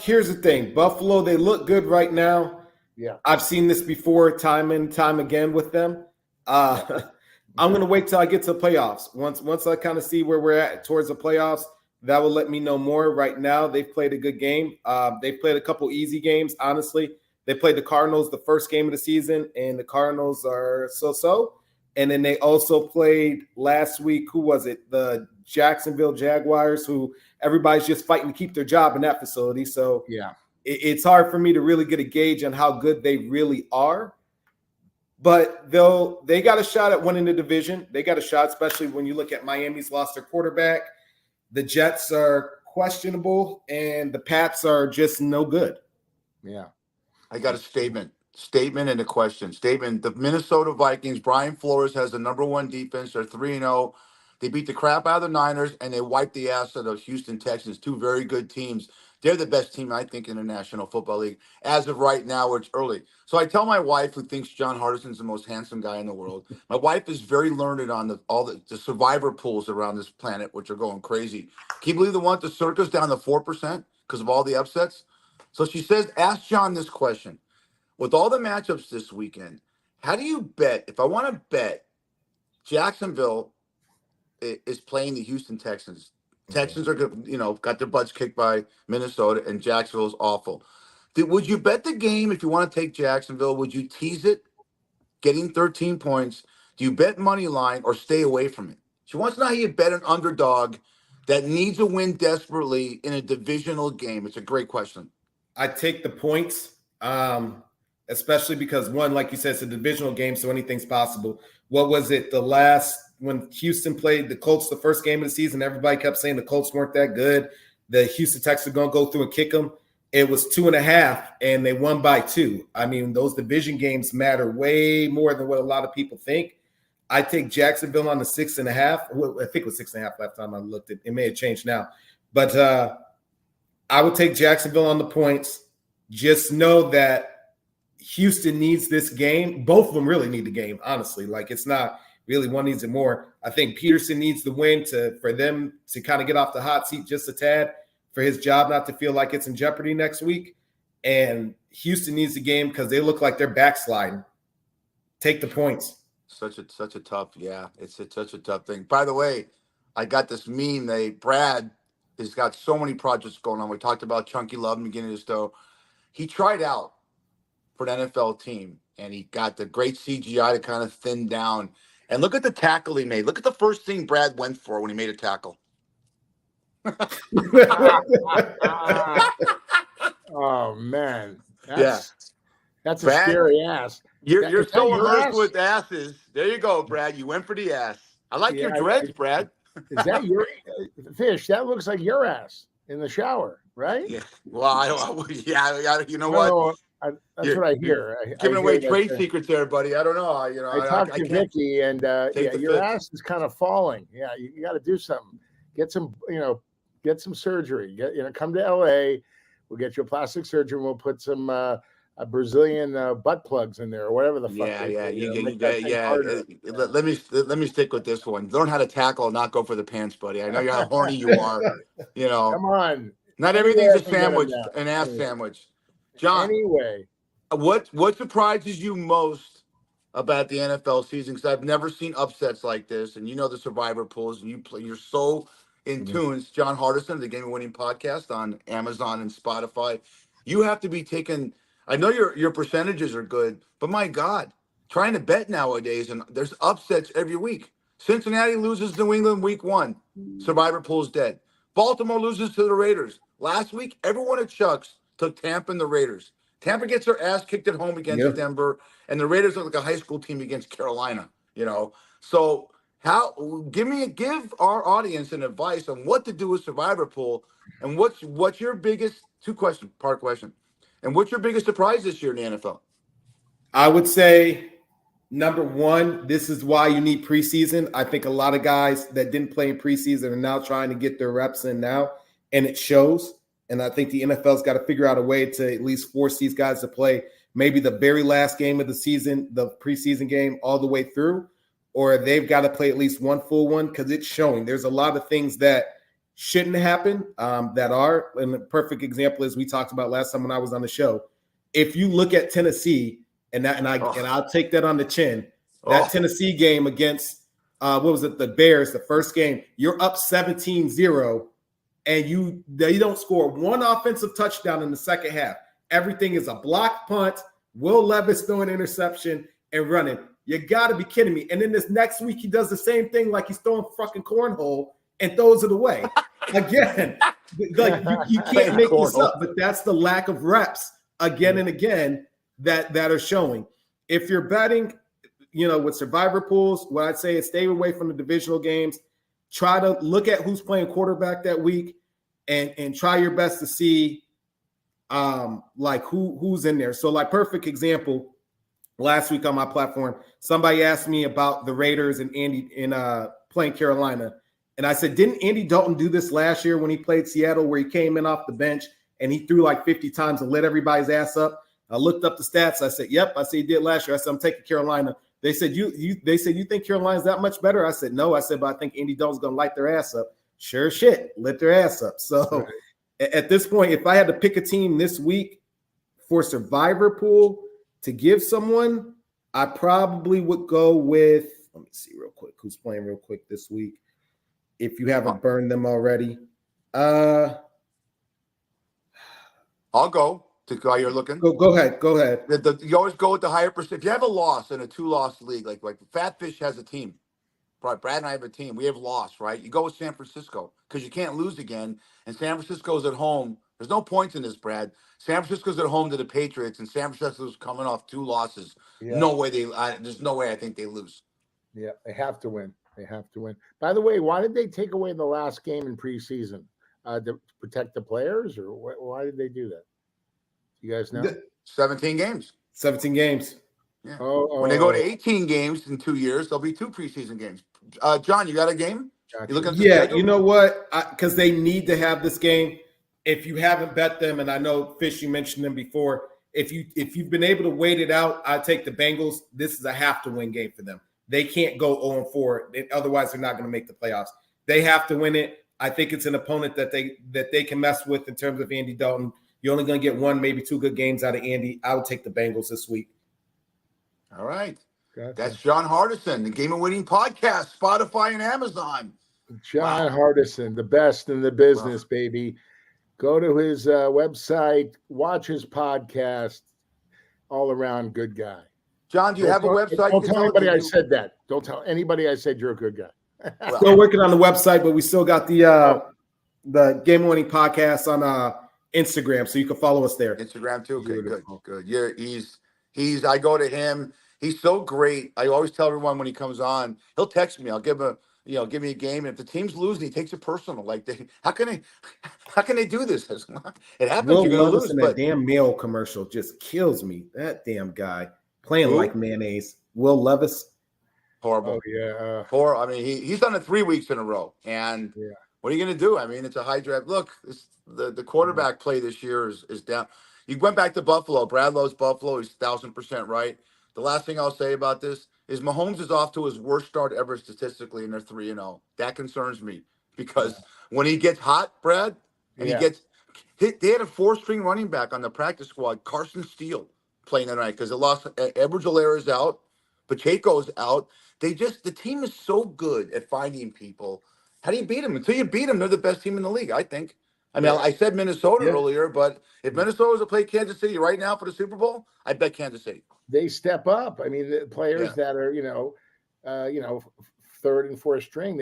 Here's the thing. Buffalo, they look good right now. Yeah. I've seen this before time and time again with them. I'm going to wait till I get to the playoffs. Once I kind of see where we're at towards the playoffs, that will let me know more. Right now, they've played a good game. They've played a couple easy games, honestly. They played the Cardinals the first game of the season, and the Cardinals are so-so. And then they also played last week. Who was it? The Jacksonville Jaguars, who everybody's just fighting to keep their job in that facility. So yeah, it's hard for me to really get a gauge on how good they really are. But they got a shot at winning the division. They got a shot, especially when you look at Miami's lost their quarterback. The Jets are questionable, and the Pats are just no good. Yeah. I got a statement and a question. Statement: the Minnesota Vikings, Brian Flores has the #1 defense. They're 3-0. They beat the crap out of the Niners, and they wiped the ass of the Houston Texans, two very good teams. They're the best team, I think, in the National Football League as of right now, where it's early. So I tell my wife, who thinks John Hardison's the most handsome guy in the world, my wife is very learned on all the survivor pools around this planet, which are going crazy. Can you believe they want the circus down to 4% because of all the upsets? So she says, ask John this question. With all the matchups this weekend, how do you bet? If I want to bet, Jacksonville is playing the Houston Texans. Texans are good, got their butts kicked by Minnesota, and Jacksonville's awful. Would you bet the game if you want to take Jacksonville? Would you tease it, getting 13 points? Do you bet money line or stay away from it? She wants to know how you bet an underdog that needs a win desperately in a divisional game. It's a great question. I take the points, especially because, one, like you said, it's a divisional game, so anything's possible. What was it? When Houston played the Colts the first game of the season, everybody kept saying the Colts weren't that good. The Houston Texans are going to go through and kick them. It was 2.5, and they won by 2. I mean, those division games matter way more than what a lot of people think. I take Jacksonville on the 6.5. Well, I think it was 6.5 last time I looked at it. It may have changed now. But I would take Jacksonville on the points. Just know that Houston needs this game. Both of them really need the game, honestly. Like, it's not really one needs it more. I think Peterson needs the win for them to kind of get off the hot seat just a tad, for his job not to feel like it's in jeopardy next week. And Houston needs the game because they look like they're backsliding. Take the points. Such a tough, it's such a tough thing. By the way, I got this meme. Brad has got so many projects going on. We talked about Chunky Love in the beginning of the show. He tried out for an NFL team, and he got the great CGI to kind of thin down. And look at the tackle he made. Look at the first thing Brad went for when he made a tackle. Oh man, that's a Brad, scary ass. You're so immersed with asses. There you go, Brad. You went for the ass. I like your dreads, Brad. Is that your Fish? That looks like your ass in the shower, right? Yeah. Well, I don't. Yeah. You know what? That's what I hear. Giving away trade secrets there, buddy. I don't know. I talked to Vicky, and your ass is kind of falling. Yeah, you got to do something. Get some surgery. Come to LA. We'll get you a plastic surgeon. We'll put some Brazilian butt plugs in there, or whatever the fuck. Let me stick with this one. Learn how to tackle and not go for the pants, buddy. I know how horny you are. Come on. Not everything's a sandwich, an ass sandwich. John. Anyway, what surprises you most about the NFL season? Because I've never seen upsets like this, and the survivor pools, and you're so in tune. It's John Hardison, the Game Winning Podcast on Amazon and Spotify. You have to be taking. I know your percentages are good, but my God, trying to bet nowadays, and there's upsets every week. Cincinnati loses to New England week 1. Survivor pool's dead. Baltimore loses to the Raiders. Last week, everyone at Chuck's took Tampa and the Raiders. Tampa gets their ass kicked at home against Denver, and the Raiders are like a high school team against Carolina. So give our audience an advice on what to do with Survivor Pool, and what's your biggest part question, and what's your biggest surprise this year in the NFL? I would say, number one, this is why you need preseason. I think a lot of guys that didn't play in preseason are now trying to get their reps in now, and it shows. And I think the NFL's got to figure out a way to at least force these guys to play maybe the very last game of the season, the preseason game, all the way through, or they've got to play at least one full one, because it's showing. There's a lot of things that shouldn't happen that are. And the perfect example is we talked about last time when I was on the show. If you look at Tennessee, and I'll take that on the chin, that Tennessee game against the Bears, the first game, you're up 17-0. And they don't score one offensive touchdown in the second half. Everything is a block punt, Will Levis throwing interception and running. You got to be kidding me. And then this next week, he does the same thing like he's throwing fucking cornhole and throws it away. Again, like you can't make this up, but that's the lack of reps again and again that are showing. If you're betting, with survivor pools, what I'd say is stay away from the divisional games. Try to look at who's playing quarterback that week and try your best to see like who's in there. So like perfect example, last week on my platform, somebody asked me about the Raiders and Andy playing Carolina. And I said, didn't Andy Dalton do this last year when he played Seattle, where he came in off the bench and he threw like 50 times and lit everybody's ass up? I looked up the stats. I said, yep. I said, he did last year. I said, I'm taking Carolina. They said, you think Carolina's that much better? I said, no. I said, but I think Andy Dalton's going to light their ass up. Sure shit, lit their ass up. So at this point, if I had to pick a team this week for survivor pool to give someone, I probably would go with, let me see real quick, who's playing real quick this week. If you haven't burned them already. I'll go to while you're looking. Go ahead. You always go with the higher percent. If you have a loss in a 2-loss league, like Fat Fish has a team. Brad and I have a team. We have lost, right? You go with San Francisco because you can't lose again. And San Francisco's at home. There's no points in this, Brad. San Francisco's at home to the Patriots, and San Francisco's coming off 2 losses. Yeah. There's no way I think they lose. Yeah, they have to win. They have to win. By the way, why did they take away the last game in preseason? To protect the players, or why did they do that? You guys know? 17 games. 17 games. Yeah. When they go to 18 games in 2 years, there'll be 2 preseason games. John, you got a game? Gotcha. You looking at the schedule? You know what? Because they need to have this game. If you haven't bet them, and I know Fish, you mentioned them before. If you've been able to wait it out, I take the Bengals. This is a have-to-win game for them. They can't go 0-4. Otherwise, they're not going to make the playoffs. They have to win it. I think it's an opponent that they can mess with in terms of Andy Dalton. You're only going to get 1, maybe 2 good games out of Andy. I would take the Bengals this week. All right. Gotcha. That's John Hardison, the Game of Winning podcast, Spotify and Amazon. John Hardison, the best in the business, baby. Go to his website, watch his podcast. All around good guy. John, do you have a website? Don't tell anybody I said that. Don't tell anybody I said you're a good guy. Still working on the website, but we still got the Game of Winning podcast on Instagram, so you can follow us there. Instagram too. Okay, good. Yeah, he's. I go to him. He's so great. I always tell everyone when he comes on, he'll text me. I'll give him give me a game. And if the team's losing, he takes it personal. Like, how can they do this? It happens. Will you're gonna lose. That damn mail commercial just kills me. That damn guy playing like mayonnaise. Will Levis. Horrible. Oh, yeah. I mean, he's done it 3 weeks in a row. And what are you going to do? I mean, it's a high draft. Look, the quarterback play this year is down. You went back to Buffalo. Brad loves Buffalo. He's 1,000% right. The last thing I'll say about this is Mahomes is off to his worst start ever statistically, and they're 3-0. That concerns me because when he gets hot, Brad, and they had a 4-string running back on the practice squad, Carson Steele, playing tonight because it lost. Edwards-Helaire is out. Pacheco's out. The team is so good at finding people. How do you beat them? Until you beat them, they're the best team in the league, I think. I mean, I said Minnesota earlier, but if Minnesota was to play Kansas City right now for the Super Bowl, I bet Kansas City. They step up. I mean, the players that are, third and fourth string,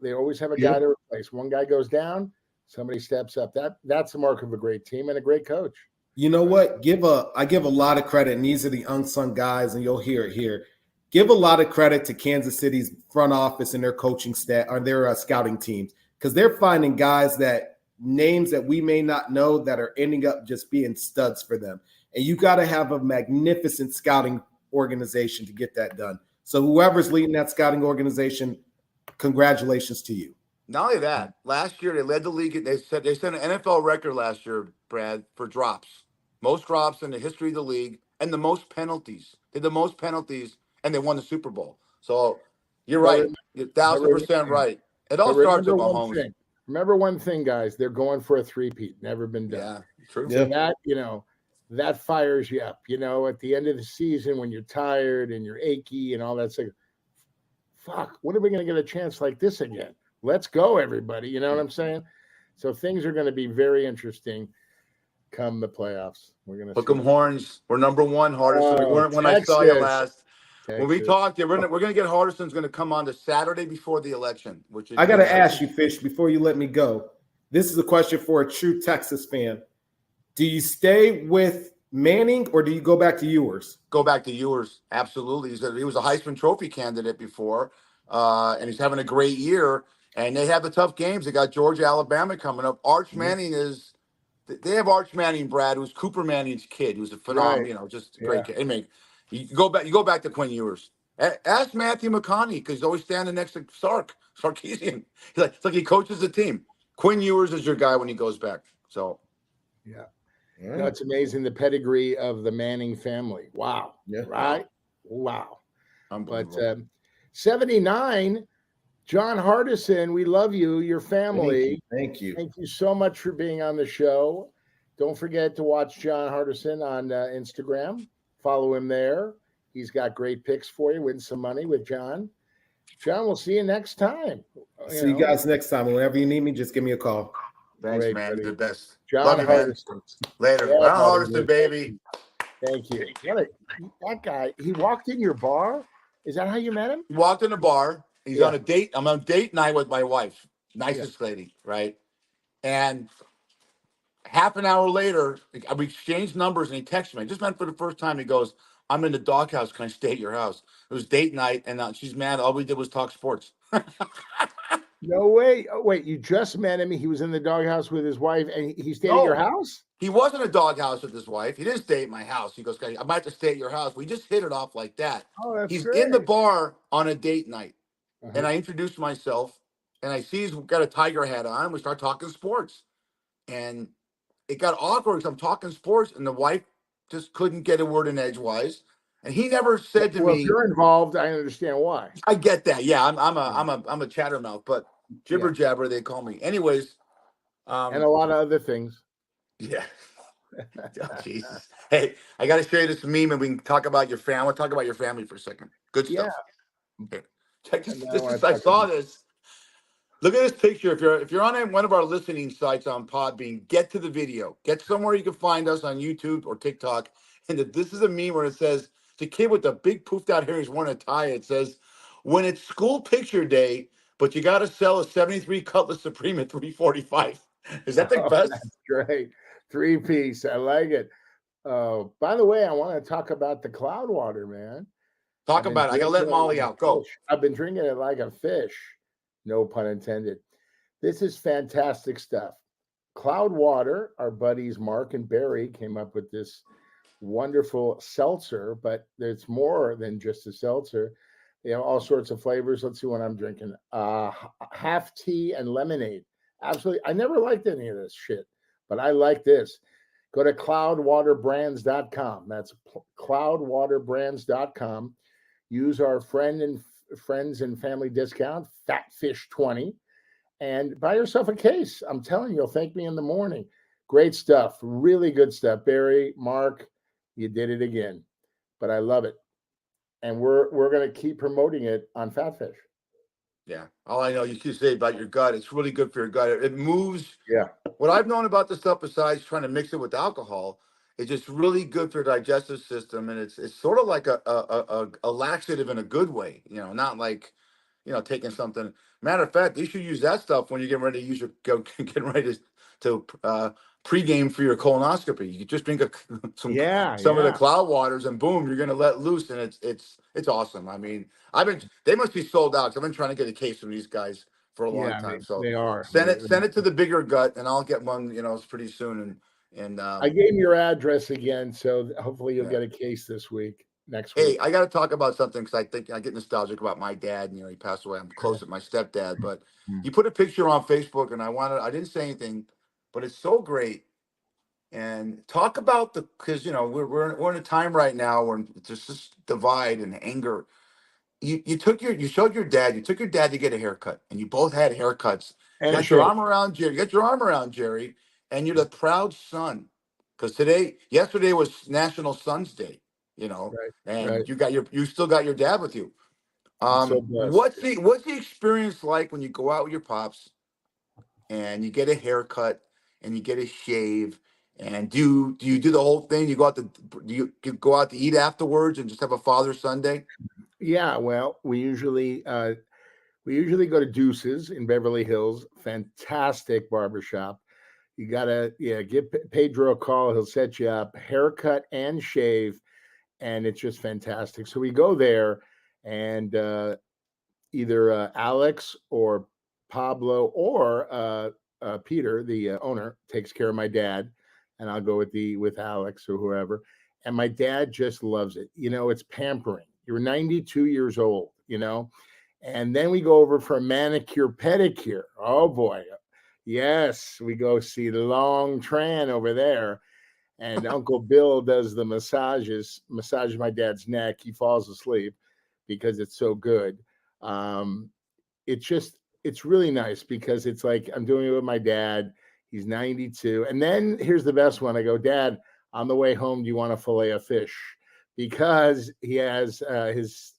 they always have a guy to replace. One guy goes down, somebody steps up. That's the mark of a great team and a great coach. You know what? I give a lot of credit, and these are the unsung guys, and you'll hear it here. Give a lot of credit to Kansas City's front office and their coaching staff or their scouting teams, because they're finding guys names that we may not know that are ending up just being studs for them. And you got to have a magnificent scouting organization to get that done. So whoever's leading that scouting organization, congratulations to you. Not only that, last year they led the league. They set an NFL record last year, Brad, for drops. Most drops in the history of the league and the most penalties. They had the most penalties, and they won the Super Bowl. So you're right. You're 1,000% right. It all starts with Mahomes. Remember one thing, guys. They're going for a three-peat. Never been done. Yeah, true. So that fires you up. At the end of the season when you're tired and you're achy and all that stuff. Fuck, when are we going to get a chance like this again? Let's go, everybody. You know what I'm saying? So things are going to be very interesting come the playoffs. We're going to hook 'em horns. We're number one, Hardison. We weren't when I saw you last. When we talked, we're gonna get Hardison's gonna come on the Saturday before the election, which I gotta ask you, Fish, before you let me go. This is a question for a true Texas fan. Do you stay with Manning or do you go back to Ewers? Go back to Ewers. Absolutely. He was a Heisman Trophy candidate before, and he's having a great year. And they have the tough games. They got Georgia, Alabama coming up. Arch Manning is. They have Arch Manning, Brad, who's Cooper Manning's kid, who's a phenomenal, just a great kid. I mean, you go back to Quinn Ewers. Ask Matthew McConaughey because he's always standing next to Sarkisian. It's like he coaches the team. Quinn Ewers is your guy when he goes back. So, yeah. No, it's amazing the pedigree of the Manning family. Wow. Yeah. Right? Wow. But 79, John Hardison, we love you, your family. Thank you. Thank you so much for being on the show. Don't forget to watch John Hardison on Instagram. Follow him there. He's got great picks for you. Win some money with John. John, we'll see you next time. See you guys next time. Whenever you need me, just give me a call. Thanks, man. Buddy. You're the best. John Hardison. Later. Yeah, John Hardison, baby. Thank you. That guy, he walked in your bar? Is that how you met him? He walked in a bar. He's on a date. I'm on date night with my wife. Nicest lady, right? And half an hour later, we exchanged numbers and he texted me. I just met for the first time. He goes, I'm in the doghouse. Can I stay at your house? It was date night, and she's mad. All we did was talk sports. No way. Oh, wait, you just met him. He was in the doghouse with his wife, and he stayed at your house? He wasn't a doghouse with his wife. He didn't stay at my house. He goes, I might have to stay at your house. We just hit it off like that. Oh, that's He's great. in the bar on a date night. And I introduced myself, and I see he's got a tiger hat on. We start talking sports. And it got awkward because I'm talking sports, and the wife just couldn't get a word in edgewise. And he never said to me, if you're involved, I understand why. I get that. Yeah, I'm a chattermouth, but jibber jabber they call me. Anyways, and a lot of other things. Yeah. Oh, Jesus. Hey, I got to show you this meme, and we can talk about your family. We'll talk about your family for a second. Good stuff. Yeah. Okay. Check this. I saw this. Look at this picture. If you're on one of our listening sites on Podbean, get to the video. Get somewhere you can find us on YouTube or TikTok. And this is a meme where it says, it's a kid with a big poofed out hair. He's wearing a tie. It says, when it's school picture day, but you got to sell a 73 Cutlass Supreme at $345. Is that the best? That's great. 3-piece. I like it. By the way, I want to talk about the Cloudwater, man. Talk about it. I got to let Molly out. Go. I've been drinking it like a fish. No pun intended. This is fantastic stuff. Cloudwater, our buddies Mark and Barry came up with this wonderful seltzer, but it's more than just a seltzer. They have all sorts of flavors. Let's see what I'm drinking. Half tea and lemonade. Absolutely. I never liked any of this shit, but I like this. Go to cloudwaterbrands.com. That's cloudwaterbrands.com. Use our friends and family discount, FATFISH20, and buy yourself a case. I'm telling you, you'll thank me in the morning. Great stuff. Really good stuff. Barry, Mark, you did it again. But I love it. And we're going to keep promoting it on Fatfish. Yeah. All I know, you can say about your gut, it's really good for your gut. It moves. Yeah. What I've known about this stuff, besides trying to mix it with alcohol, it's just really good for your digestive system. And it's sort of like a laxative in a good way, not like, taking something. Matter of fact, you should use that stuff when you're getting ready to getting ready to pregame for your colonoscopy. You could just drink some of the cloud waters, and boom, you're gonna let loose, and it's awesome. I mean, they must be sold out. 'Cause I've been trying to get a case from these guys for a long time. So they are. Send it to the bigger gut, and I'll get one. Pretty soon. And I gave your address again, so hopefully you'll get a case this week. Next week. Hey, I got to talk about something because I think I get nostalgic about my dad. He passed away. I'm close with my stepdad, but you put a picture on Facebook, and I didn't say anything, but it's so great. And talk about because we're in a time right now where there's this divide and anger. You took your dad to get a haircut, and you both had haircuts. You got your arm around Jerry, and you're the proud son. Because yesterday was National Sons Day. And you still got your dad with you. What's the experience like when you go out with your pops and you get a haircut and you get a shave, and do you do the whole thing? Do you go out to eat afterwards and just have a Father Sunday? Yeah, well, we usually go to Deuces in Beverly Hills. Fantastic barbershop. You gotta give Pedro a call. He'll set you up, haircut and shave, and it's just fantastic. So we go there, and either Alex or Pablo or Peter, the owner, takes care of my dad, and I'll go with Alex or whoever. And my dad just loves it. It's pampering. You're 92 years old, and then we go over for a manicure pedicure. Oh boy, yes, we go see Long Tran over there, and Uncle Bill does the massages my dad's neck. He falls asleep because it's so good. Um, it's really nice because it's like I'm doing it with my dad. He's 92. And then here's the best one. I go, Dad, on the way home, do you want a fillet of fish? Because he has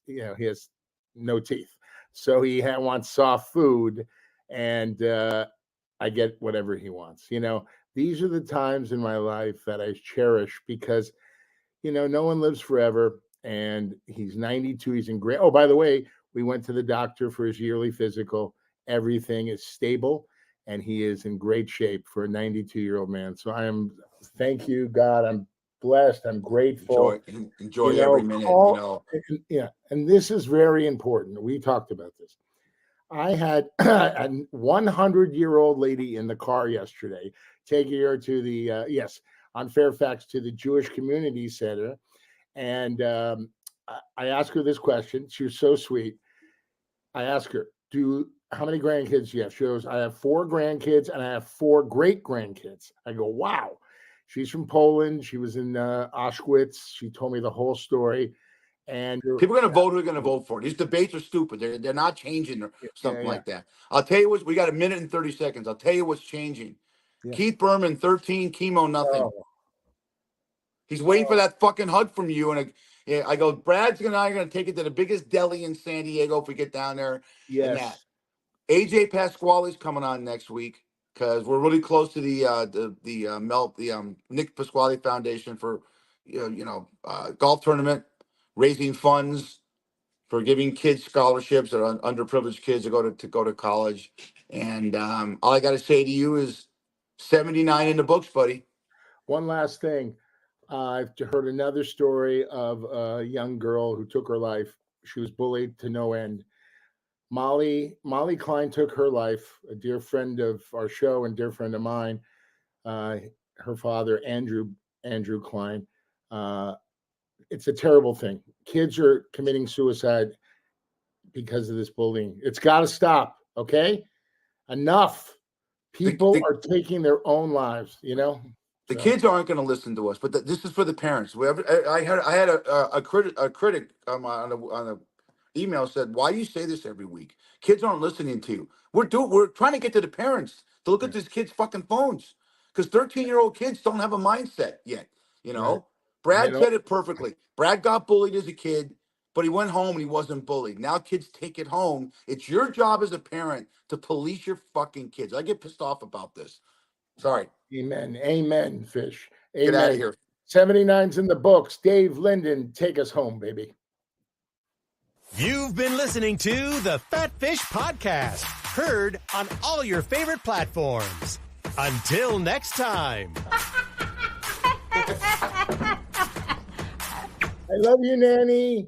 he has no teeth. So he wants soft food, and I get whatever he wants. These are the times in my life that I cherish because, no one lives forever, and he's 92. He's in great. Oh, by the way, we went to the doctor for his yearly physical. Everything is stable, and he is in great shape for a 92-year-old man. So thank you, God. I'm blessed. I'm grateful. Enjoy every minute. Yeah, and this is very important. We talked about this. I had a 100-year-old lady in the car yesterday, taking her to the on Fairfax to the Jewish Community Center, and I asked her this question. She was so sweet. I asked her, how many grandkids do you have? She goes, I have 4 grandkids and I have 4 great grandkids. I go, wow. She's from Poland. She was in Auschwitz. She told me the whole story. And people are going to vote who are going to vote for it. These debates are stupid. They're not changing or something like that. I'll tell you what, we got a minute and 30 seconds. I'll tell you what's changing. Yeah. Keith Berman, 13, chemo, nothing. Oh. He's waiting for that fucking hug from you. And I go, Brad's and I are going to take it to the biggest deli in San Diego if we get down there. Yes. AJ Pasquale's coming on next week because we're really close to the Nick Pasquale Foundation for golf tournament, raising funds for giving kids scholarships or underprivileged kids to go to college. And all I got to say to you is 79 in the books, buddy. One last thing. I've heard another story of a young girl who took her life. She was bullied to no end. Molly Klein took her life, a dear friend of our show and dear friend of mine. Her father, Andrew Klein. It's a terrible thing. Kids are committing suicide because of this bullying. It's got to stop, okay? Enough. People are taking their own lives, The kids aren't going to listen to us, but this is for the parents. I had a critic on the email said, "Why do you say this every week? Kids aren't listening to you. We're trying to get to the parents to look at these kids' fucking phones because 13-year-old kids don't have a mindset yet. Right. Brad said it perfectly. Brad got bullied as a kid, but he went home and he wasn't bullied. Now kids take it home. It's your job as a parent to police your fucking kids. I get pissed off about this. Sorry. Amen, Fish. Amen. Get out of here. 79's in the books. Dave Linden, take us home, baby. You've been listening to the Fat Fish Podcast, heard on all your favorite platforms. Until next time. I love you, Nanny.